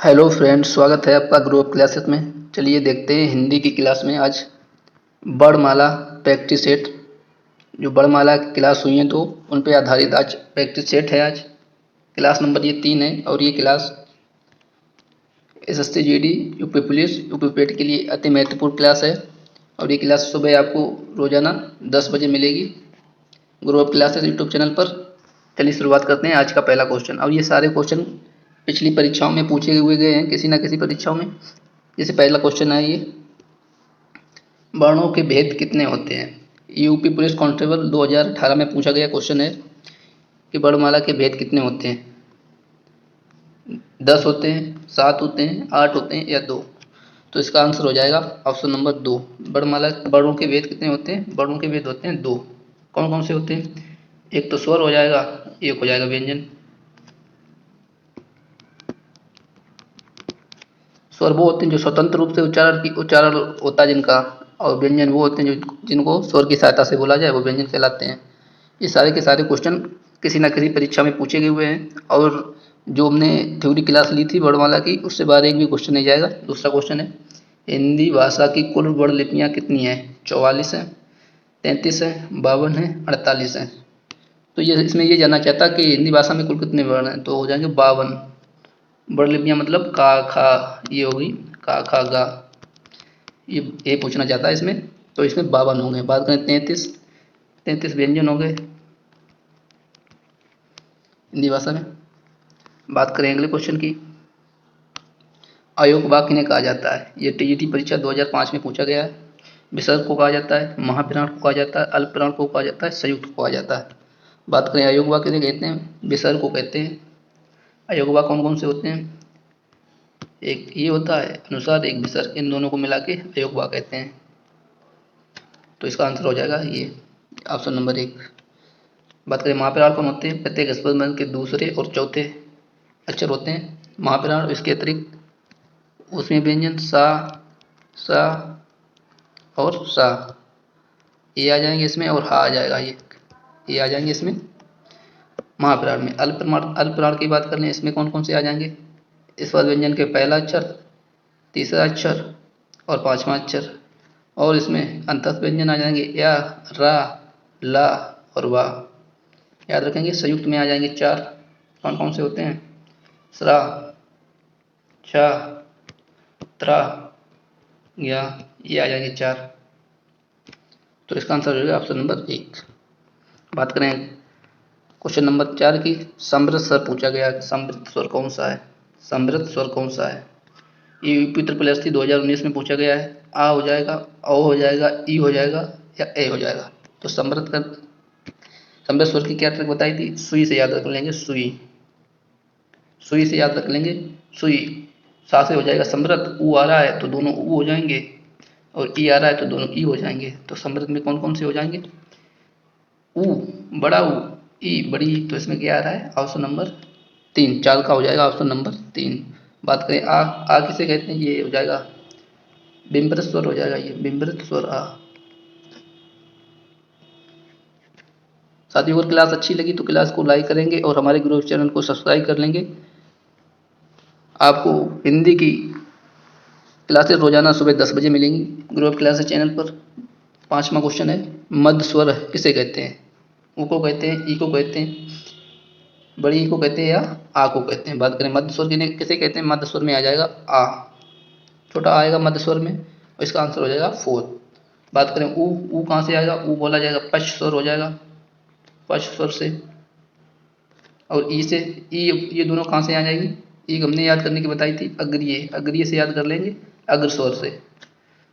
Hello friends, स्वागत है आपका ग्रो अप क्लासेस में। चलिए देखते हैं हिंदी की क्लास में आज वर्णमाला प्रैक्टिस सेट। जो वर्णमाला की क्लास हुई हैं तो उन पे आधारित आज प्रैक्टिस सेट है। आज क्लास नंबर ये 3 है और ये class SSC GD UP police UP PET के लिए अति महत्वपूर्ण क्लास है। और ये क्लास सुबह आपको रोजाना 10 बजे मिलेगी grow up classes YouTube channel पर। चलिए शुरुआत करते हैं आज का पहला क्वेश्चन। और ये सारे क्वेश्चन पिछली परीक्षाओं में पूछे हुए गए हैं किसी न किसी परीक्षाओं में। जैसे पहला क्वेश्चन है ये, वर्णों के भेद कितने होते हैं। यूपी पुलिस कांस्टेबल 2018 में पूछा गया क्वेश्चन है कि वर्णमाला के भेद कितने होते हैं। 10 होते हैं, 7 होते हैं, 8 होते हैं या 2। तो इसका आंसर हो जाएगा ऑप्शन नंबर 2। वर्णमाला वर्णों के भेद कितने होते हैं। वर्णों के भेद होते हैं 2। कौन कौन से होते हैं। एक तो स्वर हो जाएगा, एक हो जाएगा व्यंजन। स्वर वो होते हैं जो स्वतंत्र रूप से उच्चारण होता है जिनका, और व्यंजन वो होते हैं जो जिनको स्वर की सहायता से बोला जाए वो व्यंजन कहलाते हैं। ये सारे के सारे क्वेश्चन किसी न किसी परीक्षा में पूछे गए हुए हैं। और जो हमने थ्योरी क्लास ली थी वर्णमाला की, उससे बाहर एक भी क्वेश्चन नहीं जाएगा। दूसरा क्वेश्चन है, हिंदी भाषा की कुल वर्ण लिपियाँ कितनी हैं। 44 है, 33 है, 52 है, 48 है। तो ये इसमें ये जानना चाहता कि हिंदी भाषा में कुल कितने वर्ण हैं, तो हो जाएंगे 52। वर्ण लिपियाँ मतलब का खा, ये होगी का खा गा, ये पूछना चाहता है इसमें। तो इसमें 52 होंगे। बात करें 33 व्यंजन हो गए हिंदी भाषा में। बात करें अगले क्वेश्चन की, अयोग वाक्य किन्हें कहा जाता है। ये टीईटी परीक्षा 2005 में पूछा गया है। विसर्ग को कहा जाता है, महाप्राण को कहा जाता है, अल्पप्राण को कहा जाता है, संयुक्त को कहा जाता है। बात करें अयोग वाक्य किन्हें कहते हैं, विसर्ग को कहते हैं। अयोग वाक्य कौन कौन से होते हैं, एक ये होता है अनुसार, एक विसर्ग, इन दोनों को मिला के अयोग वाक्य कहते हैं। तो इसका आंसर हो जाएगा ये ऑप्शन नंबर 1। बात करें महाप्राण कौन होते हैं, प्रत्येक अस्पष्ट वर्ण के दूसरे और चौथे अक्षर होते हैं महाप्राण। इसके अतिरिक्त उसमें व्यंजन सा, सा और सा, ये आ जाएंगे इसमें, और हा आ जाएगा, ये आ जाएंगे इसमें महाप्राण में। अल्पप्राण की बात कर लें, इसमें कौन कौन से आ जाएंगे। इस बार व्यंजन के पहला अक्षर, तीसरा अक्षर और पांचवा अक्षर। और इसमें अंतस्थ व्यंजन आ जाएंगे या, रा, ला और वा। याद रखेंगे। संयुक्त में आ जाएंगे 4। कौन कौन से होते हैं, स्रा, छा, त्रा, या, ये आ जाएंगे 4। तो इसका आंसर हो जाएगा ऑप्शन नंबर 1। बात करें क्वेश्चन नंबर 4 की, समृद्ध स्वर पूछा गया है। समृद्ध स्वर कौन सा है, समृद्ध स्वर कौन सा है। ये यूपी ट्रिपल एस 2019 में पूछा गया है। आ हो जाएगा, ओ हो जाएगा, ई हो जाएगा या ए हो जाएगा। तो समृद्ध स्वर की क्या ट्रिक बताई थी, सुई से याद रख लेंगे। सुई, सुई से याद रख लेंगे। सुई, सा से हो जाएगा समृद्ध। ऊ आ रहा है तो दोनों ऊ हो जाएंगे, और ई आ रहा है तो दोनों ई हो जाएंगे। तो समृद्ध में कौन कौन से हो जाएंगे, ऊ बड़ा ऊ, ई बड़ी ई। तो इसमें क्या आ रहा है ऑप्शन नंबर 3, 4 का हो जाएगा ऑप्शन नंबर 3। बात करें आ किसे कहते हैं, ये हो जाएगा बिंबृत स्वर हो जाएगा, ये बिंबृत स्वर आ। साथियों, अगर क्लास अच्छी लगी तो क्लास को लाइक करेंगे और हमारे ग्रुप चैनल को सब्सक्राइब कर लेंगे। आपको हिंदी की क्लासेस रोजाना सुबह 10 बजे मिलेंगी ग्रुप क्लासेस चैनल पर। 5वां क्वेश्चन है, मध्य स्वर किसे कहते हैं। ऊ को कहते हैं, ई को कहते हैं, बड़ी ई को कहते हैं या आ को कहते हैं। बात करें मध्य स्वर किसे कहते हैं, मध्य स्वर में आ जाएगा आ, छोटा आएगा मध्य स्वर में, और इसका आंसर हो जाएगा 4। बात करें ऊ कहाँ से आएगा, ऊ बोला जाएगा पश्च स्वर हो जाएगा, पश्च स्वर से। और ई से, ई ये दोनों कहाँ से आ जाएगी, ई हमने याद करने की बताई थी अग्रिय, अग्रिय से याद कर लेंगे, अग्र स्वर से।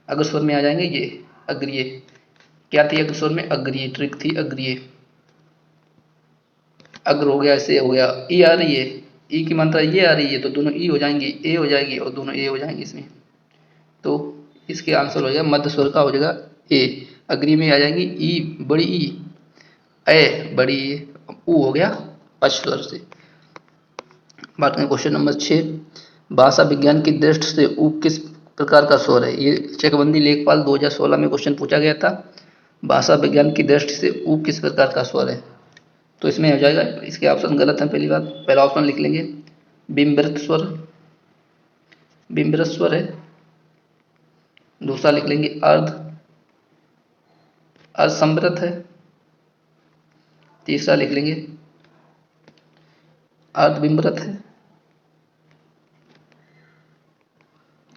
अग्र स्वर में आ जाएंगे ये अग्रिय। क्या थी अग्र स्वर में, अग्रिय ट्रिक थी अग्रिय। अग्र हो गया, से हो गया, ई आ रही है, ई की मात्रा ये आ रही है तो दोनों ई हो जाएंगी, ए हो जाएगी और दोनों ए हो जाएंगे इसमें। तो इसके आंसर हो जाएगा मध्य स्वर का हो जाएगा ए। अग्री में आ जाएंगी ई बड़ी ई, ए बड़ी ए, ऊ हो गया पश्च स्वर से। बात करें क्वेश्चन नंबर 6, भाषा विज्ञान की दृष्टि से ऊ किस प्रकार का स्वर है। ये चकबंदी लेखपाल 2016 में क्वेश्चन पूछा गया था। भाषा विज्ञान की दृष्टि से ऊ किस प्रकार का स्वर है। तो इसमें हो जाएगा, इसके ऑप्शन गलत हैं। पहली बात, पहला ऑप्शन लिख लेंगे बिंबृत स्वर, बिम्ब स्वर है। दूसरा लिख लेंगे अर्ध, अर्ध संवृत है। तीसरा लिख लेंगे अर्धबिम्बरत है,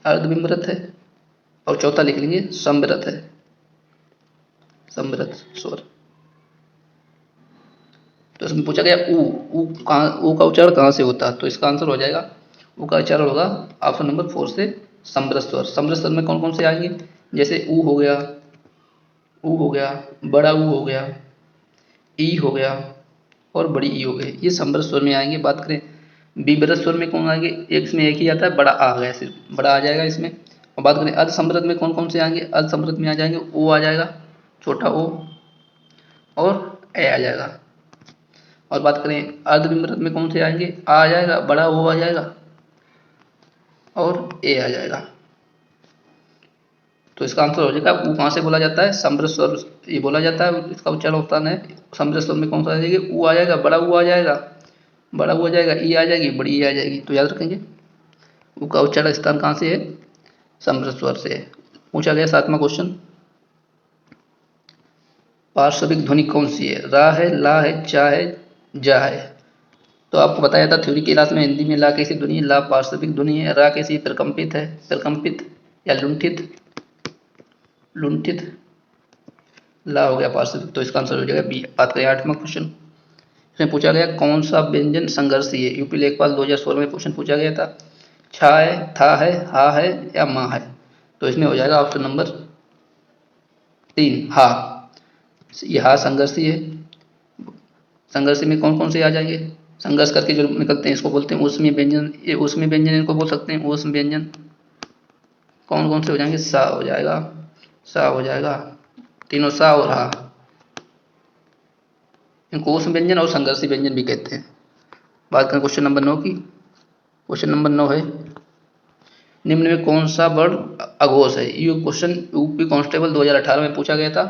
अर्धबिम्बरत है। और चौथा लिख लेंगे संवृत है, संवृत स्वर। तो इसमें पूछा गया ऊ, ऊ कहाँ, ऊ का उच्चारण कहाँ से होता है, तो इसका आंसर हो जाएगा ऊ का उच्चारण होगा ऑप्शन नंबर 4 से समृत स्वर। समृत स्वर में कौन कौन से आएंगे, जैसे ऊ हो गया, ऊ हो गया, बड़ा ऊ हो गया, ई हो गया और बड़ी ई हो गई, ये समृत स्वर में आएंगे। बात करें विभ्रत स्वर में कौन आएंगे, एक इसमें एक ही आता है, बड़ा आ गया, सिर्फ बड़ा आ जाएगा इसमें। और बात करें अर्ध समृत में कौन कौन से आएंगे, अर्ध समृत में आ जाएंगे ओ आ जाएगा, छोटा ओ और ए आ जाएगा। और बात करें अर्धविम्रत में कौन से आएंगे, आ जाएगा, बड़ा ओ आ जाएगा और ए आ जाएगा। तो इसका आंसर हो जाएगा ऊ कहाँ से बोला जाता है, समृत स्वर ये बोला जाता है, इसका उच्चारण होता है समृत स्वर में कौन सा आ जाएगा, ऊ आ जाएगा, बड़ा ऊ आ जाएगा, बड़ा ऊ आ जाएगा, ई आ जाएगी, बड़ी ई आ जाएगी। तो याद रखेंगे ऊ का उच्चारण स्थान कहाँ से है, समृत स्वर से है। पूछा गया 7वां क्वेश्चन, पार्श्विक ध्वनि कौन सी है, रा है, ला है, चा है, जा है। तो आपको बताया था थ्योरी की क्लास में हिंदी में ला कैसी ध्वनि है, ला पार्श्विक ध्वनि है, रा कैसी प्रकंपित है, प्रकंपित या लुंठित, लुंठित, ला हो गया पार्श्विक। तो इसका आंसर हो जाएगा बी। बात करें 8वां क्वेश्चन, इसमें पूछा गया कौन सा व्यंजन संघर्षी है, यूपी लेखपाल 2016 में क्वेश्चन पूछा गया था। छा है, था है, हा है या माँ है। तो इसमें हो जाएगा ऑप्शन नंबर 3 हा। ये हा संघर्षी है। संघर्षी में कौन कौन से आ जाएंगे, संघर्ष करके जो निकलते हैं इसको बोलते हैं ऊष्मीय व्यंजन, ये ऊष्मीय व्यंजन इनको बोल सकते हैं ऊष्म व्यंजन। कौन कौन से हो जाएंगे, सा हो जाएगा, सा हो जाएगा, तीनों सा और हा, इनको ऊष्म व्यंजन और संघर्षी व्यंजन भी कहते हैं। बात करें क्वेश्चन नंबर 9 की, क्वेश्चन नंबर 9 है निम्न में कौन सा वर्ण अघोष है। ये क्वेश्चन यूपी कांस्टेबल 2018 में पूछा गया था।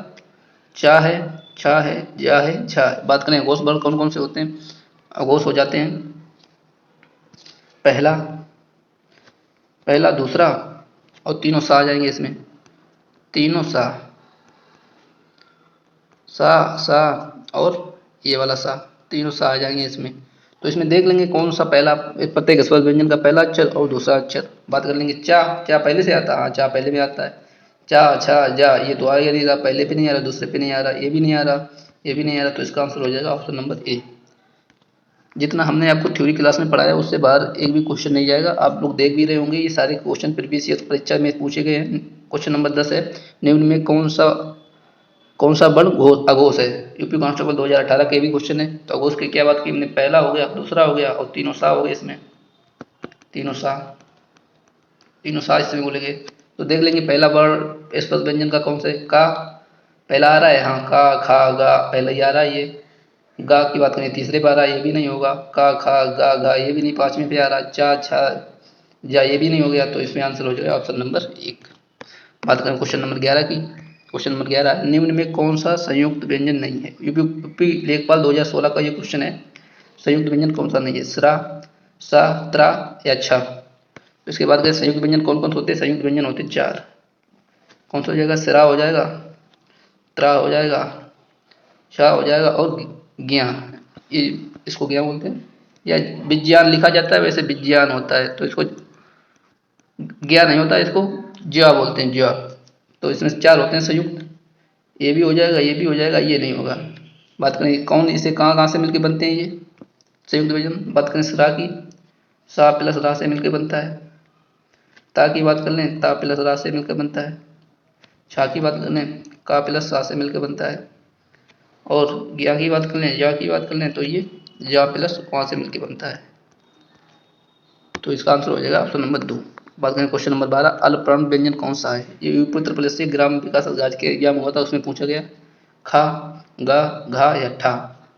चा है, छा है, जा है, झा है। बात करें अघोष वर्ण कौन कौन से होते हैं, अघोष हो जाते हैं पहला, पहला, दूसरा और तीनों सा आ जाएंगे इसमें, तीनों सा, सा, सा और ये वाला सा, तीनों सा आ जाएंगे इसमें। तो इसमें देख लेंगे कौन सा पहला, प्रत्येक स्वर व्यंजन का पहला अक्षर और दूसरा अक्षर। बात कर लेंगे चा, चा पहले से आता है, हाँ चा पहले में आता है, चा, छा, जा, ये तो आ ही नहीं रहा, पहले पे नहीं आ रहा, दूसरे पे नहीं आ रहा, ये भी नहीं आ रहा, ये भी नहीं आ रहा। तो इसका आंसर हो जाएगा ऑप्शन नंबर ए। जितना हमने आपको थ्योरी क्लास में पढ़ाया उससे बाहर एक भी क्वेश्चन नहीं जाएगा। आप लोग देख भी रहे होंगे ये सारे क्वेश्चन प्रीवियस ईयर परीक्षा में पूछे गए हैं। क्वेश्चन नंबर 10 है निम्न में कौन सा वर्ण अघोष है। यूपी कांस्टेबल 2018 के भी क्वेश्चन है। तो अघोष की क्या बात की हमने, पहला हो गया, दूसरा हो गया और तीनों सा हो गए इसमें, तीनों सा, तीनों सा इसमें बोलेंगे। तो देख लेंगे पहला वर्ण स्पष्ट व्यंजन का कौन सा है, का पहला आ रहा है, हाँ का, खा, गा पहला ही आ रहा है। ये गा की बात करें तीसरे पे आ रहा है, ये भी नहीं होगा, का, खा, गा, घा ये भी नहीं, पांचवें पे आ रहा है, चा, छा, जा ये भी नहीं हो गया। तो इसमें आंसर हो जाएगा ऑप्शन नंबर 1। बात करें क्वेश्चन नंबर 11 की, क्वेश्चन नंबर 11 निम्न में कौन सा संयुक्त व्यंजन नहीं है। यूपी लेखपाल 2016 का ये क्वेश्चन है, संयुक्त व्यंजन कौन सा नहीं है, सरा, सा, त्रा या छा। तो इसके बाद संयुक्त व्यंजन कौन कौन से होते हैं, संयुक्त व्यंजन होते हैं 4। कौन सा हो जाएगा, सरा हो जाएगा, त्रा हो जाएगा, छा हो जाएगा और ज्ञा, ये इसको ज्ञा बोलते हैं, या विज्ञान लिखा जाता है वैसे विज्ञान होता है, तो इसको ज्ञा नहीं होता, इसको ज्या बोलते हैं, ज्या। तो इसमें 4 होते हैं संयुक्त, ये भी हो जाएगा, ये भी हो जाएगा, ये नहीं होगा। बात करें कौन इसे कहाँ कहाँ से मिलकर बनते हैं ये संयुक्त व्यंजन। बात करें सरा की, सा प्लस रा से मिलकर बनता है। ता की बात कर लें, ता प्लस रा से मिलकर बनता है। छा की बात कर लें, का प्लस सा से मिलकर बनता है। और ज्ञा की बात कर लें, या की बात कर लें, तो ये जा प्लस वहाँ से मिलकर बनता है। तो इसका आंसर हो जाएगा ऑप्शन नंबर 2। बात करें क्वेश्चन नंबर 12 अल्पप्राण व्यंजन कौन सा है। ये यूपी उत्तर प्रदेश से ग्राम विकास राज्य के एग्जाम हुआ था, उसमें पूछा गया खा, गा, घा या ठा।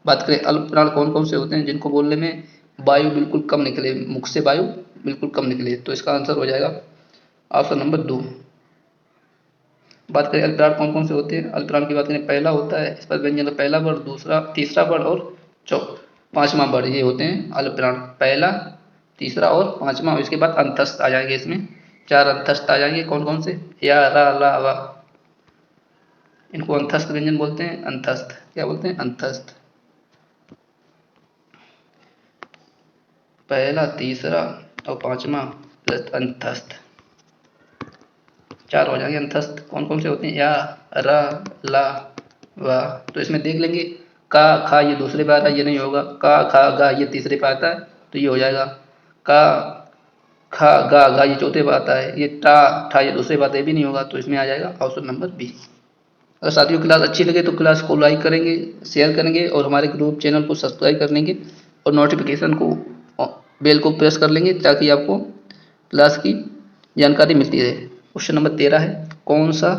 बात करें अल्पप्राण कौन कौन से होते हैं, जिनको बोलने में वायु बिल्कुल कम निकले, मुख से वायु बिल्कुल कम निकले। तो इसका आंसर हो जाएगा ऑप्शन नंबर 2। बात करें अल्पप्राण कौन कौन से होते हैं, अल्पप्राण की बात करें पहला होता है स्पष्ट व्यंजन का पहला वर्ण, दूसरा, तीसरा वर्ण और 5वां वर्ण, ये होते हैं अल्पप्राण। पहला, तीसरा और पांचवा, और इसके बाद अंतस्थ आ जाएंगे। इसमें 4 अंतस्थ आ जाएंगे। कौन कौन से? या, रा, ला, वा। इनको अंतस्थ व्यंजन बोलते हैं। अंतस्थ क्या बोलते हैं? अंतस्थ। पहला, तीसरा और पांचवा प्लस अंतस्थ, 4 हो जाएंगे अंतस्थ। कौन कौन से होते हैं? या, रा, ला, वा। तो इसमें देख लेंगे, का, खा ये दूसरे पे आता है, ये नहीं होगा। का, खा, गा ये तीसरे पे आता है, तो ये हो जाएगा। का, खा, गा, गा ये चौथे पे आता है। ये टा, ठा ये दूसरे पे आता है, ये भी नहीं होगा। तो इसमें आ जाएगा ऑप्शन नंबर बी। अगर साथियों क्लास अच्छी लगे तो क्लास को लाइक करेंगे, शेयर करेंगे और हमारे ग्रुप चैनल को सब्सक्राइब कर लेंगे और नोटिफिकेशन को, बेल को प्रेस कर लेंगे ताकि आपको क्लास की जानकारी मिलती रहे। क्वेश्चन नंबर 13 है, कौन सा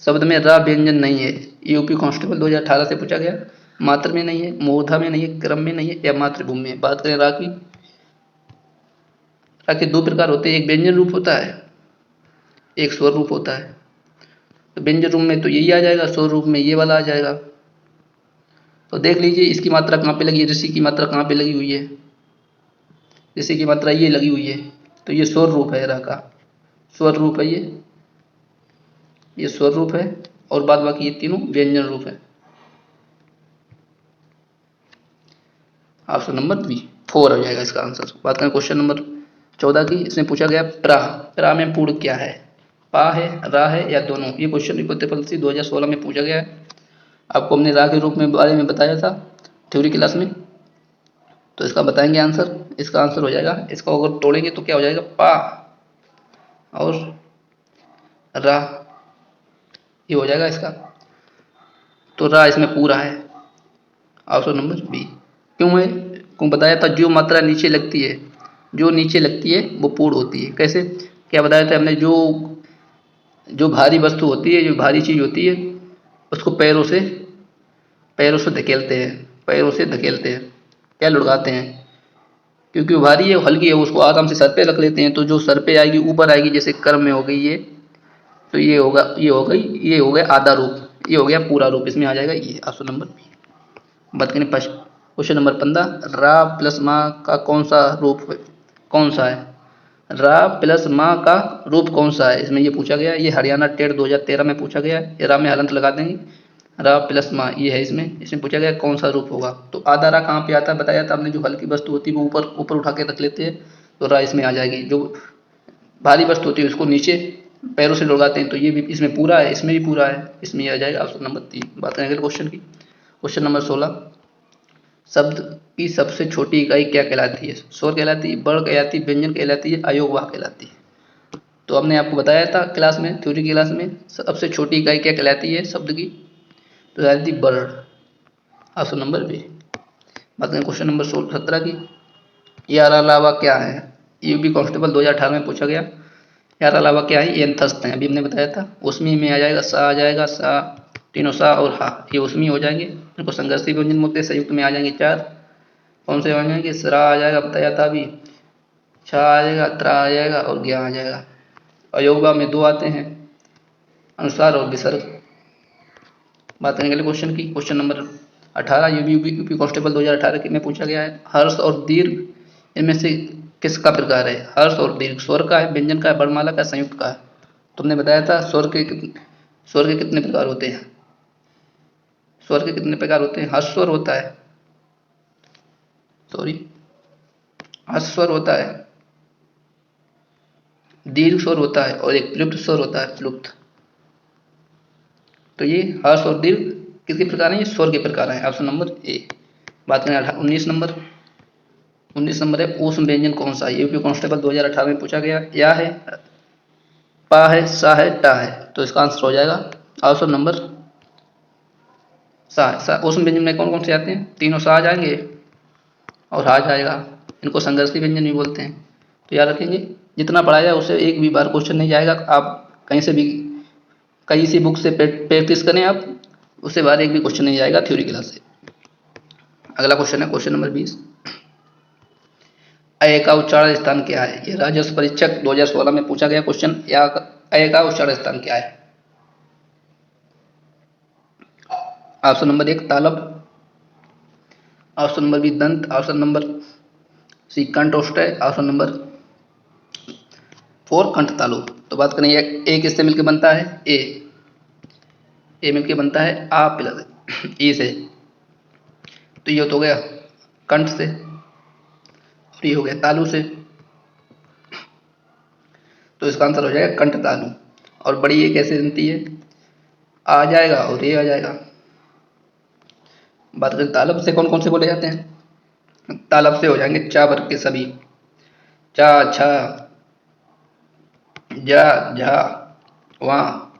शब्द में रा व्यंजन नहीं है? यूपी कांस्टेबल 2018 से पूछा गया। मात्र में नहीं है, मूर्धा में नहीं है, क्रम में नहीं है या मातृभूमि में। बात करें रा की, रा के 2 प्रकार होते हैं, एक व्यंजन रूप होता है, एक स्वर रूप होता है। तो व्यंजन रूप में तो यही आ जाएगा, स्वर रूप में ये वाला आ जाएगा। तो देख लीजिए इसकी मात्रा कहाँ पे लगी है, ऋषि की मात्रा कहाँ पे लगी हुई है? ऋषि की मात्रा ये लगी हुई है, तो ये स्वर रूप है रा का, स्वर रूप है ये स्वर रूप है। और बाद बाकी ये तीनों व्यंजन रूप है। ऑप्शन नंबर बी 4 हो जाएगा इसका आंसर। बात करें क्वेश्चन नंबर 14 की, इसमें पूछा गया प्रा, प्रा में पूर्ण क्या है? पा है, रा है या दोनों? ये क्वेश्चन रिपब्लिक 2016 में पूछा गया है। आपको हमने रा के रूप में बारे में बताया था थ्योरी क्लास में। तो इसका बताएंगे आंसर। इसका आंसर हो जाएगा, इसको अगर तोड़ेंगे तो क्या हो जाएगा? पा और रा, ये हो जाएगा इसका। तो रा इसमें पूरा है, ऑप्शन नंबर बी। क्यों है? क्यों बताया था, जो मात्रा नीचे लगती है, जो नीचे लगती है वो पूर्ण होती है। कैसे? क्या बताया था हमने? जो जो भारी वस्तु होती है, जो भारी चीज होती है, उसको पैरों से धकेलते हैं, पैरों से धकेलते हैं, क्या लुढ़काते हैं। क्योंकि वो भारी है, हल्की है, उसको आराम से सर पे रख लेते हैं। तो जो सर पे आएगी, ऊपर आएगी, जैसे कर्म में हो गई ये, तो ये होगा, ये हो गई, ये हो गया आधा रूप, ये हो गया पूरा रूप। इसमें आ जाएगा ये ऑप्शन नंबर बी। बात करें क्वेश्चन नंबर 15, रा प्लस माँ का कौन सा रूप है? कौन सा है? रा प्लस माँ का रूप कौन सा है? इसमें ये पूछा गया, ये हरियाणा टेट 2013 में पूछा गया है। ये रा में हलंत लगा देंगे, रा प्लस माँ ये है। इसमें पूछा गया कौन सा रूप होगा। तो आधा रा कहाँ पे आता है? बताया था हमने, जो हल्की वस्तु होती है वो ऊपर ऊपर उठा के रख लेते हैं, तो रा इसमें आ जाएगी। जो भारी वस्तु होती है उसको नीचे पैरों से लगाते हैं, तो ये भी इसमें पूरा है, इसमें भी पूरा है, इसमें ये आ जाएगा ऑप्शन नंबर 3। बात करेंगे क्वेश्चन की। क्वेश्चन नंबर 16, शब्द की सबसे छोटी इकाई क्या कहलाती है? स्वर कहलाती है, वर्ण कहलाती है, व्यंजन कहलाती है, अयोगवाह कहलाती है। तो हमने आपको बताया था क्लास में, थ्योरी क्लास में, सबसे छोटी इकाई क्या कहलाती है शब्द की? तो कहलाती है वर्ण, ऑप्शन नंबर बी। बात करें क्वेश्चन नंबर 17 की, यार अलावा क्या है? यूपी कांस्टेबल 2018 में पूछा गया। यार अलावा क्या है? ये अंतस्थ है, अभी हमने बताया था। उसमी में आ जाएगा, सा आ जाएगा, सा, तीनों सा और हा ये उसमी हो जाएंगे। इनको संघर्षी व्यंजन बोलते हैं। संयुक्त में आ जाएंगे 4, कौन से आ जाएंगे? सरा आ जाएगा, बताया था अभी, छा आ जाएगा, त्रा आ जाएगा और ज्ञा आ जाएगा। अयोगा में 2 आते हैं, अनुसार और विसर्ग। बात करेंगे अगले क्वेश्चन की। क्वेश्चन नंबर 18, यूपी कांस्टेबल 2018 में पूछा गया है। हर्ष और दीर्घ इनमें से किसका प्रकार है? हर्ष और दीर्घ स्वर का है, व्यंजन का है, वर्णमाला का, संयुक्त का है। तुमने बताया था स्वर के कितने प्रकार होते हैं? स्वर के कितने प्रकार होते हैं? हर्ष स्वर होता है, सॉरी, हर्ष स्वर होता है, दीर्घ स्वर होता है और एक प्लुप्त स्वर होता है, प्लुप्त। तो ये हर्ष और दीर्घ किसके प्रकार हैं? ये स्वर के प्रकार हैं, ऑप्शन नंबर ए। बात करें 19 नंबर है, ऊष्म व्यंजन कौन सा है? यूपी कांस्टेबल 2018 में पूछा गया। या है, पा है, सा है, टा है। तो इसका आंसर हो जाएगा ऑप्शन नंबर सा है। सा ऊष्म व्यंजन में कौन कौन से आते हैं? तीनों सा आ जाएंगे और हा जाएगा। इनको संघर्षी व्यंजन भी बोलते हैं। तो याद रखेंगे, जितना पढ़ाया जाए उससे एक भी बार क्वेश्चन नहीं जाएगा। आप कहीं से भी, कहीं सी बुक से प्रैक्टिस करें आप, उससे बाहर एक भी क्वेश्चन नहीं जाएगा थ्योरी क्लास से। अगला क्वेश्चन है क्वेश्चन नंबर 20, अय का उच्चारण स्थान क्या है? ये राजस्व परीक्षक 2016 में पूछा गया क्वेश्चन। अय का उच्चारण स्थान क्या है? ऑप्शन नंबर 1 तालब, ऑप्शन नंबर बी दंत, ऑप्शन नंबर सी कंठ ओष्ठ है, ऑप्शन नंबर 4 कंठ तालु। तो बात करें ए किससे मिलकर बनता है, ए मिलकर बनता है आ प्लस ई से, तो ये तो हो गया कंठ से और ये हो गया तालु से, तो इसका आंसर हो जाएगा कंठ तालु। और बड़ी ए कैसे बनती है, आ जाएगा और ये आ जाएगा। बात करें तालब से कौन कौन से बोले जाते हैं, तालब से हो जाएंगे चा वर्ग के सभी, चा छा जा झा वहाँ,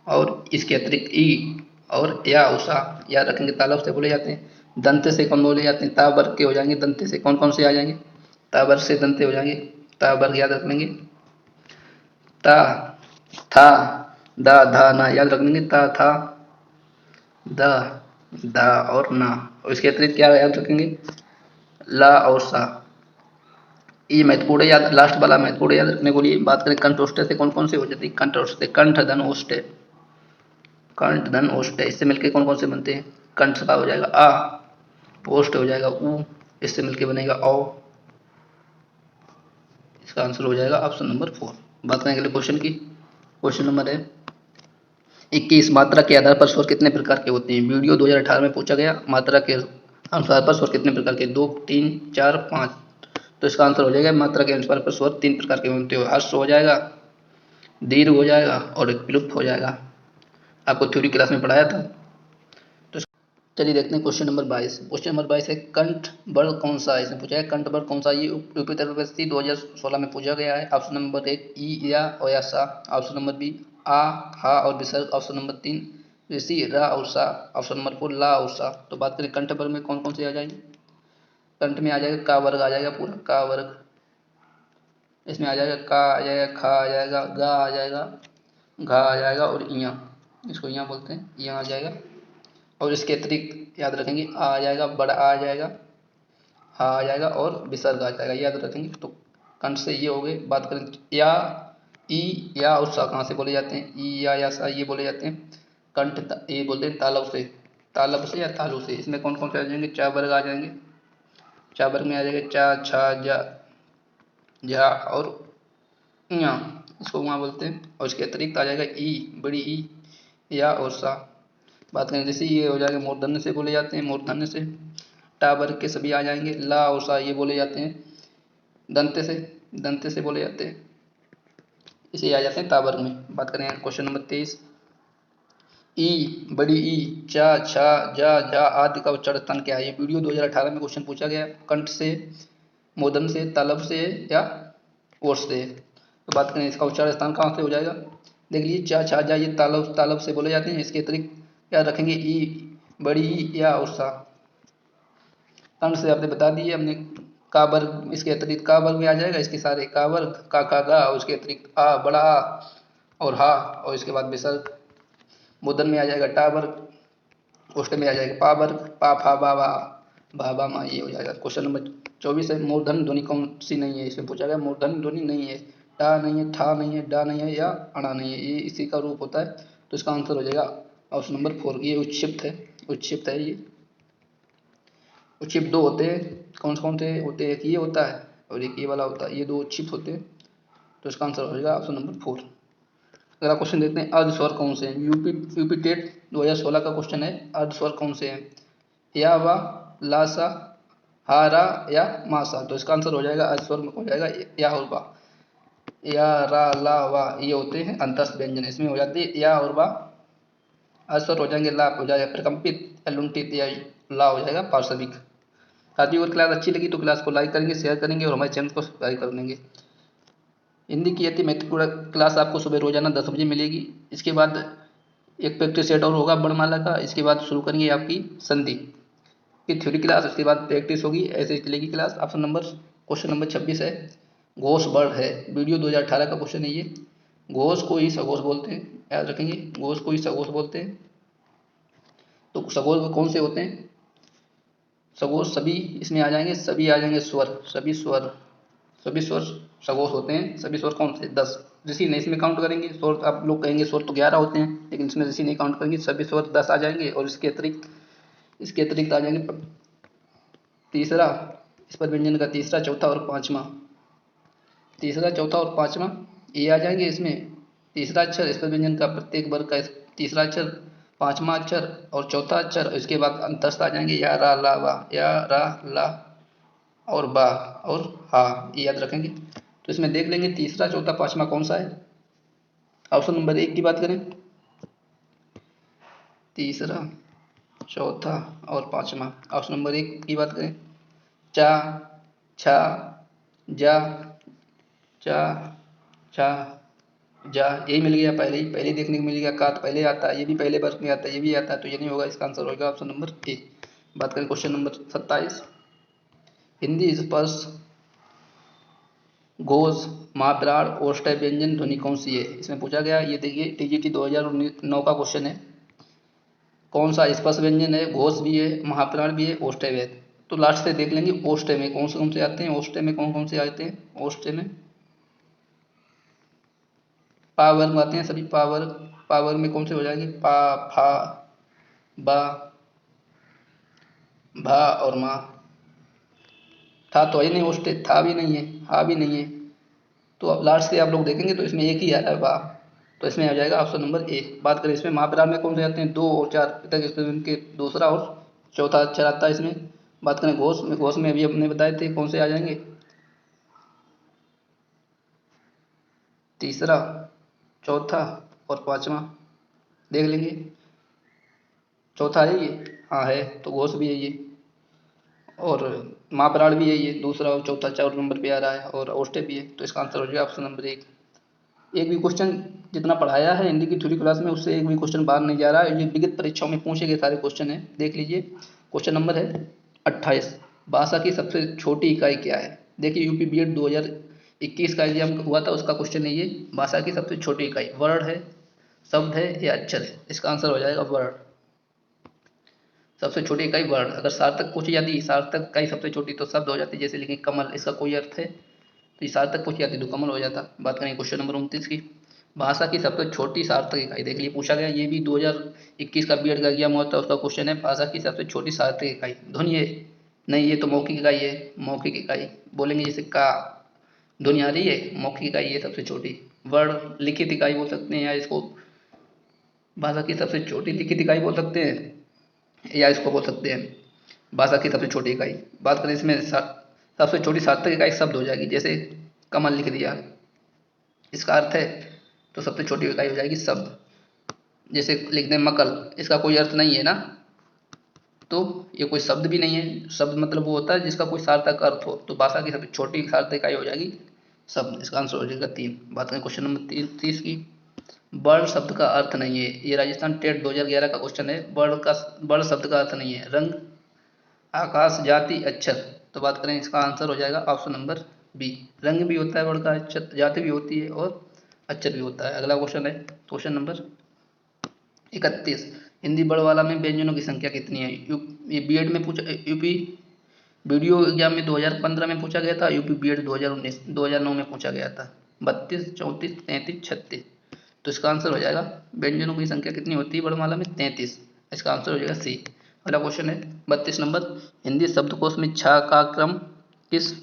और इसके अतिरिक्त ई और या उषा याद रखेंगे, तालब से बोले जाते हैं। दंत से कौन बोले जाते हैं, ता वर्ग के हो जाएंगे, दंत से कौन कौन से आ जाएंगे, ता वर्ग से दंते हो जाएंगे, ता वर्ग याद रख लेंगे, ता था दा धा ना याद रख लेंगे, ता था दा दा और ना, और इसके अतिरिक्त क्या याद रखेंगे, ला और सा। ये महत्वपूर्ण है, याद लास्ट वाला महत्वपूर्ण याद रखने को लिए। बात करें कंठ ओष्ठ से कौन कौन से हो जाती है, कंठ ओष्ठ से कंठ धन ओष्ठ, कंठ धन ओष्ठ इससे मिलके कौन कौन से बनते हैं, कंठ का हो जाएगा आ, ओष्ठ हो जाएगा उ, इससे मिलके बनेगा औ। इसका आंसर हो जाएगा ऑप्शन नंबर 4। बात करेंगे अगले क्वेश्चन की। क्वेश्चन नंबर है 21, मात्रा के आधार पर स्वर कितने प्रकार के होते हैं। वीडियो 2018 में पूछा गया, मात्रा के अनुसार पर स्वर कितने प्रकार के, 2 3 4 5। तो इसका आंसर हो जाएगा मात्रा के अनुसार पर स्वर 3 प्रकार के होते हैं, हर्ष हो जाएगा, दीर्घ हो जाएगा और एक विलुप्त हो जाएगा। आपको थ्योरी क्लास में पढ़ाया था। तो चलिए देखते हैं क्वेश्चन नंबर 22। क्वेश्चन नंबर 22 है कंठ बल कौन सा है, इसमें पूछा है कंठ बल कौन सा, ये यूपी उत्तर प्रदेश 2016 में पूछा गया है। ऑप्शन नंबर 1 ई या और या सा, ऑप्शन नंबर बी आ हा और विसर्ग, ऑप्शन नंबर 3 ऋषि रा और सा, ऑप्शन नंबर 4 ला और सा। तो बात करें कंठ बल में कौन कौन से आ जाएंगे, कंठ में आ जाएगा का वर्ग आ जाएगा, पूरा का वर्ग, इसमें आ जाएगा का आ जाएगा, खा आ जाएगा, गा आ जाएगा, घा आ जाएगा और इया, इसको इया बोलते हैं, इया आ जाएगा। और इसके अतिरिक्त याद रखेंगे आ जाएगा, बड़ा आ जाएगा, हा आ जाएगा और विसर्ग आ जाएगा, याद रखेंगे। तो कंठ से ये हो गए। बात करें या ई या और सा कहाँ से बोले जाते हैं, ई या सा ये बोले जाते हैं कंठ, ये बोलते हैं तालब से, तालब से या तालु से। इसमें कौन कौन से आ जाएंगे, चा वर्ग आ जाएंगे, चा वर्ग में आ जाएगा चा छा जा झा और या, इसको वहाँ बोलते हैं। और इसके अतिरिक्त आ जाएगा ई बड़ी ई या और सा। बात करें जैसे ये हो जाएगा मूर्धन्य से बोले जाते हैं, मूर्धन्य से। टा वर्ग के सभी आ जाएंगे, ला और सा ये बोले जाते हैं दंते से बोले जाते हैं, इसे आ जाते हैं ता वर्ग में। बात करें क्वेश्चन नंबर 23, ई बड़ी ई चा छा जा झा आदि का उच्चारण स्थान क्या है। ये वीडियो 2018 में क्वेश्चन पूछा गया, कंठ से, मूर्धन्य से, तालब से या ओष्ठ से। तो बात करें इसका उच्चारण स्थान कहाँ से हो जाएगा, देख लीजिए चा छा जा ये तालब से बोले जाते हैं। इसके अतिरिक्त क्या रखेंगे ई बड़ी ई या और सा। कंठ से आपने बता दिए हमने, का वर्ग, इसके अतिरिक्त का वर्ग में आ जाएगा, इसके सारे का वर्ग का गा, और उसके अतिरिक्त आ बड़ा आ और हा, और इसके बाद विसर्ग। मूर्धन्य में आ जाएगा टा वर्ग, ओष्ठ में आ जाएगा पा वर्ग, पा फा बा बा मा, ये हो जाएगा। क्वेश्चन नंबर 24 है मूर्धन्य ध्वनि कौन सी नहीं है, इसमें पूछा गया मूर्धन्य ध्वनि नहीं है, टा नहीं है, ठा नहीं है, डा नहीं है या अणा नहीं है, ये इसी का रूप होता है। तो इसका आंसर हो जाएगा ऑप्शन नंबर 4, ये उच्छिप्त है, उच्छिप्त है ये। उच्छिप्त दो होते हैं, कौन कौन से होते हैं, एक ये होता है और एक ये वाला होता है, ये दो उच्छिप्त होते हैं। तो इसका आंसर हो जाएगा ऑप्शन नंबर 4। अगला क्वेश्चन देखते हैं अर्ध स्वर कौन से हैं। यूपी टेट 2016 का क्वेश्चन है, अर्ध स्वर कौन से हैं, या वा ला सा हा रा या मा सा। तो इसका आंसर हो जाएगा अर्ध स्वर हो जाएगा या और वा, या रा ला वा ये होते हैं अंतस्थ व्यंजन, इसमें हो जाती है या और वा। अर्ध स्वर हो जाएंगे ला हो जाएगा प्रकम्पित या लुंठित, या ला हो जाएगा पार्श्विक। साथियों अगर क्लास अच्छी लगी तो क्लास को लाइक करेंगे, शेयर करेंगे और हमारे चैनल को सब्सक्राइब कर देंगे। हिंदी की अति महत्वपूर्ण क्लास आपको सुबह रोजाना 10 बजे मिलेगी। इसके बाद एक प्रैक्टिस सेट और होगा वर्णमाला का, इसके बाद शुरू करेंगे आपकी संधि की थ्योरी क्लास, इसके बाद प्रैक्टिस होगी, ऐसे चलेगी class. Option number question number 26 है घोष वर्ड है, वीडियो 2018 का क्वेश्चन है ये। घोष को ही सघोष बोलते हैं, याद रखेंगे घोष को ही सघोष बोलते हैं। तो सघोष कौन से होते हैं, सघोष सभी इसमें आ जाएंगे, सभी आ जाएंगे स्वर, सभी स्वर सघोष होते हैं। सभी स्वर कौन से 10, ऋषि नहीं इसमें काउंट करेंगे, स्वर आप लोग कहेंगे स्वर तो 11 होते हैं, लेकिन इसमें ऋषि नहीं काउंट करेंगे, सभी स्वर 10 आ जाएंगे। और इसके अतिरिक्त आ जाएंगे तीसरा इस पर व्यंजन का तीसरा, चौथा और पाँचवा, तीसरा, चौथा और पाँचवा ये आ जाएंगे इसमें। तीसरा अक्षर इस पर व्यंजन का प्रत्येक वर्ग का तीसरा अक्षर, पाँचवा अक्षर और चौथा अक्षर, इसके बाद अंतस्थ आ जाएंगे या, रा, ला, वा, या, रा, ला और बा और हा, ये याद रखेंगे। तो इसमें देख लेंगे तीसरा, चौथा, पाँचवा कौन सा है। ऑप्शन नंबर 1 की बात करें, तीसरा, चौथा और पाँचवा, ऑप्शन नंबर 1 की बात करें, चा, छा, जा, चा, छा, जा, यही मिल गया पहले ही देखने को मिल गया। का तो पहले आता है, ये भी पहले वर्ग में आता है, ये भी आता है, तो ये नहीं होगा, इसका आंसर होगा ऑप्शन नंबर ए। बात करें क्वेश्चन नंबर 27, हिंदी स्पर्श घोष मात्राड़ ओष्ठ्य व्यंजन ध्वनि कौन सी है, इसमें पूछा गया। ये देखिए टीजीटी 2009 का क्वेश्चन है, कौन सा स्पर्श व्यंजन है, घोष भी है, महाप्राण भी है, ओष्ठ्य भी है। तो लास्ट से देख लेंगे ओष्ठ्य में कौन से आते हैं, ओष्ठ्य में कौन कौन से आते हैं। ओष्ठ्य में पा वर्ग में आते हैं सभी, पा वर्ग में कौन से हो जाएंगे, पा, फा, बा, भा और मा। था तो है नहीं, ओष्ठ्य था भी नहीं है, हा भी नहीं है, तो अब लास्ट से आप लोग देखेंगे तो इसमें एक ही आ रहा है, बा, तो इसमें आ जाएगा ऑप्शन नंबर ए। बात करें इसमें महाप्राण में कौन से आते हैं, 2 और 4 तक इनके दूसरा और चौथा अक्षर आता है इसमें। बात करें घोष में अभी हमने बताए थे कौन से आ जाएंगे, तीसरा, चौथा और पांचवा, देख लेंगे। चौथा है ये, हाँ है, तो घोष भी है ये, और महाप्राण भी है ये, दूसरा और चौथा 4 नंबर पे आ रहा है, और ओष्ठ्य भी है, तो इसका आंसर हो जाएगा ऑप्शन नंबर 1। एक भी क्वेश्चन जितना पढ़ाया है हिंदी की थ्योरी क्लास में, उससे एक भी क्वेश्चन बाहर नहीं जा रहा है, ये विगत परीक्षाओं में पूछे गए सारे क्वेश्चन है, देख लीजिए। क्वेश्चन नंबर है 28, भाषा की सबसे छोटी इकाई क्या है। देखिए यूपी बीएड 2021 का एग्जाम हुआ था, उसका क्वेश्चन है ये, भाषा की सबसे छोटी इकाई वर्ड है, शब्द है या अक्षर है। इसका आंसर हो जाएगा वर्ड, सबसे छोटी इकाई वर्ड। अगर सार्थक पूछी जाती, सार्थक इकाई सबसे छोटी, तो शब्द हो जाती, जैसे लिखें कमल, इसका कोई अर्थ है, तो ये सार्थक पूछी जाती तो कमल हो जाता। बात करें क्वेश्चन नंबर 29 की, भाषा की सबसे छोटी सार्थक इकाई, देख लिए पूछा गया, ये भी 2021 का बीएड का एग्जाम हुआ था, उसका क्वेश्चन है, भाषा की सबसे छोटी सार्थक इकाई ध्वनि है, नहीं ये तो मौखिक इकाई है, मौखिक इकाई बोलेंगे, जैसे का, ध्वनि आ रही है, मौखिक इकाई है सबसे छोटी। वर्ड लिखित इकाई बोल सकते हैं, या इसको भाषा की सबसे छोटी लिखित इकाई बोल सकते हैं, या इसको बोल सकते हैं भाषा की सबसे छोटी इकाई। बात करें इसमें सबसे छोटी सार्थक इकाई शब्द हो जाएगी, जैसे कमल लिख दिया, इसका अर्थ है, तो सबसे छोटी इकाई हो जाएगी शब्द। जैसे लिख दें मकल, इसका कोई अर्थ नहीं है ना, तो ये कोई शब्द भी नहीं है, शब्द मतलब वो होता है जिसका कोई सार्थक अर्थ हो, तो भाषा की सबसे छोटी सार्थक इकाई हो जाएगी शब्द, इसका आंसर हो जाएगा 3। बात करें क्वेश्चन नंबर 30 की, बर्ड शब्द का अर्थ नहीं है, ये राजस्थान टेट 2011 का क्वेश्चन है, बर्ड शब्द का अर्थ नहीं है, रंग, आकाश, जाति, अक्षर। तो बात करें इसका आंसर हो जाएगा ऑप्शन नंबर बी, रंग भी होता है बर्ड का, अक्षर, जाति भी होती है और अक्षर भी होता है। अगला क्वेश्चन है क्वेश्चन नंबर 31, हिंदी बड़वाला में व्यंजनों की संख्या कितनी है। ये बीएड में पूछा, यूपी वीडियो एग्जाम में 2015 में पूछा गया था, यूपी बीएड 2009 में पूछा गया था। 32, 34, 33, 36, तो इसका आंसर हो जाएगा व्यंजनों की संख्या कितनी होती है वर्णमाला में, 33, इसका आंसर हो जाएगा सी। अगला क्वेश्चन है 32 नंबर, हिंदी शब्दकोश में छ का क्रम किस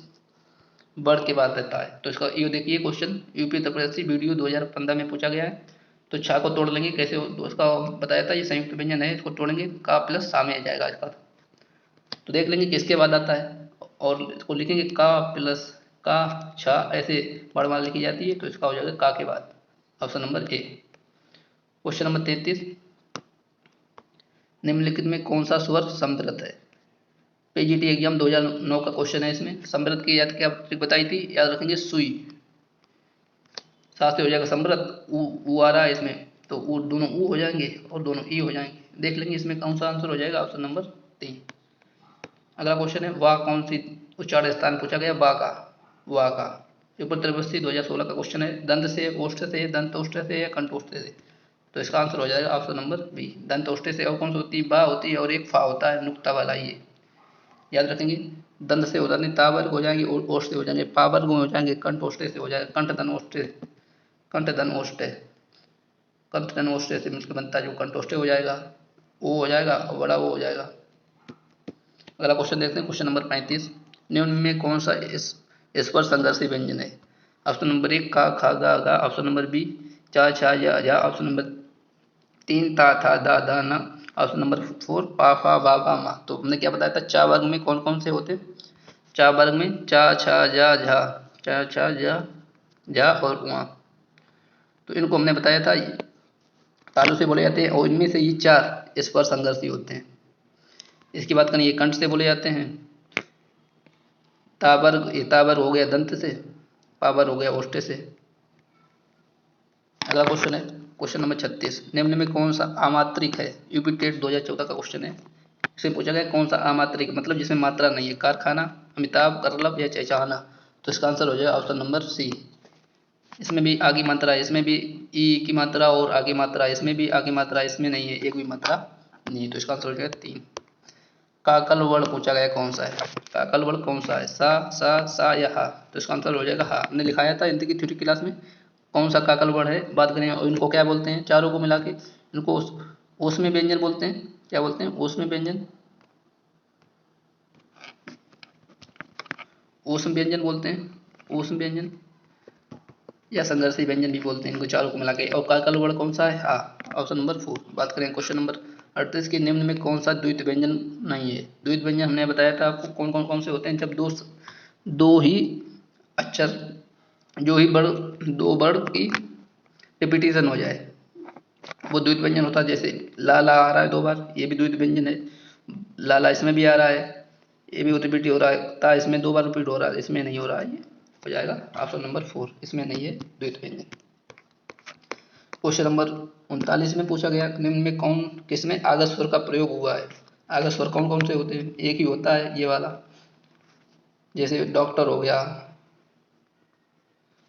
वर्ड के बाद रहता है। तो इसका ये देखिए question UP Uttar Pradesh video 2015 में पूछा गया है। तो छा को तोड़ लेंगे कैसे, उसका बताया था, ये संयुक्त व्यंजन है, इसको तोड़ेंगे का प्लस सा में आ जाएगा इसका, तो देख लेंगे किसके बाद आता है, और इसको लिखेंगे का प्लस का छा, ऐसे वर्णमाला लिखी जाती है, तो इसका हो जाएगा का के बाद, option number A. Question number 33, निम्नलिखित में कौन सा स्वर समृद्ध है। पीजीटी एग्जाम 2009 का क्वेश्चन है, इसमें समृद्ध की याद क्या बताई थी, याद रखेंगे सुई, साथ से हो जाएगा समृद्ध, ऊ आ रहा है इसमें, तो ऊ दोनों ऊ हो जाएंगे और दोनों ई हो जाएंगे, देख लेंगे इसमें कौन सा आंसर हो जाएगा, ऑप्शन नंबर 3। अगला क्वेश्चन है वाह कौन सी उच्चारण स्थान पूछा गया, वाह का, वाह का ऊपर त्रिवस्ती 2016 का क्वेश्चन है, दंत से, ओष्ठ से, दंत ओष्ठ से या कंठोष्ठ से, तो इसका आंसर हो जाएगा ऑप्शन नंबर बी, दंत ओष्ठ से। और कौन सी होती है, बा होती है, और एक फा होता है नुक्ता वाला, ये याद रखेंगे। दंत से हो जाते ता वर्ग हो जाएंगे, ओष्ठ से हो जाएंगे पा वर्ग हो जाएंगे, कंठ ओष्ठ से हो जाएगा कंठ धन ओष्ठ, कंठ धन ओष्ठ, कंठ धन ओष्ठ से मिलकर बनता है जो कंठोष्ठ हो जाएगा, ओ हो जाएगा और बड़ा वो हो जाएगा। अगला क्वेश्चन देखते हैं क्वेश्चन नंबर 35, निम्न में कौन सा स्वर संघर्षी व्यंजन है? ऑप्शन नंबर 1 का, खा, गा, गा। ऑप्शन नंबर बी चा, छा, या, जा। ऑप्शन नंबर 3 ता, था, दा, दा, ना। ऑप्शन नंबर 4 पा, फा, बा, बा, मा। तो हमने क्या बताया था, चा वर्ग में कौन कौन से होते हैं? चा वर्ग में चा, छा, जा, झा, चा, छा, जा और उआ। तो इनको हमने बताया था तालु से बोले जाते हैं और इनमें से ये 4 स्वर संघर्षी होते हैं। इसकी बात करें, ये कंठ से बोले जाते हैं। तावर्ग हो गया दंत से, पावर्ग हो गया ओष्ठ से। अगला क्वेश्चन है क्वेश्चन नंबर 36। निम्न में कौन सा अमात्रिक है? यूपी टेट 2014 का क्वेश्चन है। इसे पूछा गया कौन सा अमात्रिक, मतलब जिसमें मात्रा नहीं है। कारखाना, अमिताभ, करलब या चहचाना। तो इसका आंसर हो जाएगा ऑप्शन नंबर सी। इसमें भी आगे मात्रा है, इसमें भी ई की मात्रा और आगे मात्रा है, इसमें भी आगे मात्रा है, इसमें नहीं है, एक भी मात्रा नहीं है। तो इसका आंसर हो जाएगा 3। काकल वर्ण पूछा गया कौन सा है? काकल वर्ण कौन सा है? सा या हा? तो इसका आंसर हो जाएगा हा। हमने लिखाया था हिंदी की थ्योरी क्लास में कौन सा काकल वर्ण है। बात करें और इनको क्या बोलते हैं, चारों को मिला के इनको ऊष्म व्यंजन बोलते हैं। क्या बोलते हैं? ऊष्म व्यंजन, ऊष्म व्यंजन बोलते हैं। ऊष्म व्यंजन या संघर्षी व्यंजन भी बोलते हैं इनको चारों को मिला के। और काकल वर्ण कौन सा है? हा। Option number 4। बात करें क्वेश्चन नंबर 38 के, निम्न में कौन सा द्वित व्यंजन नहीं है? द्वित व्यंजन हमने बताया था आपको कौन से होते हैं, जब दो ही अक्षर जो ही दो वर्ण की रिपीटिशन हो जाए वो द्वित व्यंजन होता है। जैसे ला ला आ रहा है 2 बार, ये भी द्वित व्यंजन है। लाला इसमें भी आ रहा है, ये भी रिपीट हो रहा है। ता इसमें 2 बार रिपीट हो रहा है, इसमें नहीं हो रहा है। ये हो जाएगा ऑप्शन नंबर 4, इसमें नहीं है द्वित व्यंजन। क्वेश्चन नंबर 39 में पूछा गया निम्न में किसमें आगत स्वर का प्रयोग हुआ है? आगत स्वर कौन कौन से होते हैं? एक ही होता है ये वाला, जैसे डॉक्टर हो गया,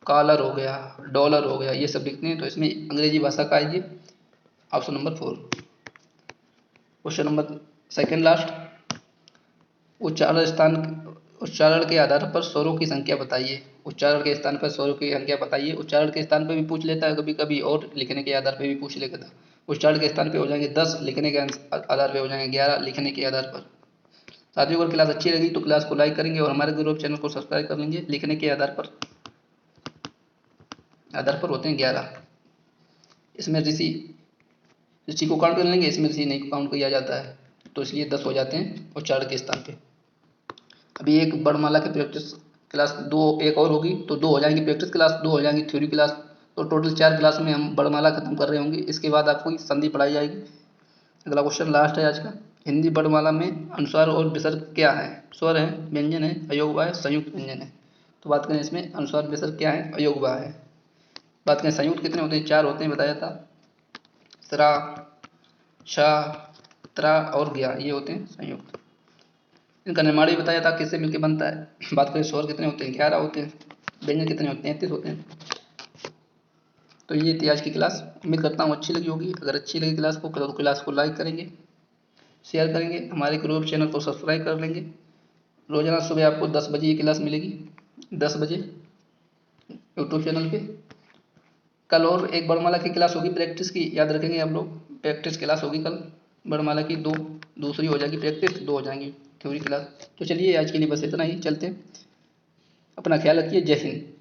कॉलर हो गया, डॉलर हो गया, ये सब लिखते हैं। तो इसमें अंग्रेजी भाषा का है ये option number 4। Question number second last, उच्चारण के आधार पर स्वरों की संख्या बताइए। उच्चारण के स्थान पर स्वरों की संख्या बताइए। उच्चारण के स्थान पर भी पूछ लेता है कभी कभी और लिखने के आधार पर भी पूछ लेता है। उच्चारण के स्थान पर हो जाएंगे 10, लिखने के आधार पर हो जाएंगे 11, लिखने के आधार पर। साथियों अगर क्लास अच्छी लगी तो क्लास को लाइक करेंगे और हमारे ग्रुप चैनल को सब्सक्राइब कर लेंगे। लिखने के आधार पर होते हैं 11। इसमें ऋषि को काउंट कर लेंगे, इसमें ऋषि नहीं काउंट किया जाता है, तो इसलिए 10 हो जाते हैं उच्चारण के स्थान पे। अभी एक वर्णमाला की प्रैक्टिस क्लास 2 एक और होगी तो 2 हो जाएंगी, प्रैक्टिस क्लास 2 हो जाएंगी, थ्योरी क्लास। तो टोटल 4 क्लास में हम वर्णमाला खत्म कर रहे होंगे। इसके बाद आपको संधि पढ़ाई जाएगी। अगला क्वेश्चन लास्ट है आज का। हिंदी वर्णमाला में अनुस्वार और विसर्ग क्या है? स्वर है, व्यंजन है, अयोगवा है, संयुक्त व्यंजन है। तो बात करें इसमें अनुस्वार विसर्ग क्या है, अयोगवा है। बात करें संयुक्त कितने होते हैं? 4 होते हैं, बताया था। त्रा, शा, त्रा और ज्ञा, ये होते हैं संयुक्त। इनका निर्माण भी बताया था किससे मिलकर बनता है। बात करें स्वर कितने होते हैं? 11 होते हैं। व्यंजन कितने होते हैं? 33 होते हैं। तो ये थी आज की क्लास। उम्मीद करता हूँ अच्छी लगी होगी। अगर अच्छी लगी क्लास को तो क्लास को लाइक करेंगे, शेयर करेंगे, हमारे ग्रुप चैनल को सब्सक्राइब कर लेंगे। रोजाना सुबह आपको 10 बजे ये क्लास मिलेगी, 10 बजे यूट्यूब चैनल पे। कल और एक वर्णमाला की क्लास होगी प्रैक्टिस की, याद रखेंगे आप लोग। प्रैक्टिस क्लास होगी कल वर्णमाला की, 2 दूसरी हो जाएगी प्रैक्टिस, 2 हो जाएंगी थ्योरी क्लास। तो चलिए आज के लिए बस इतना ही, चलते हैं। अपना ख्याल रखिए। जय हिंद।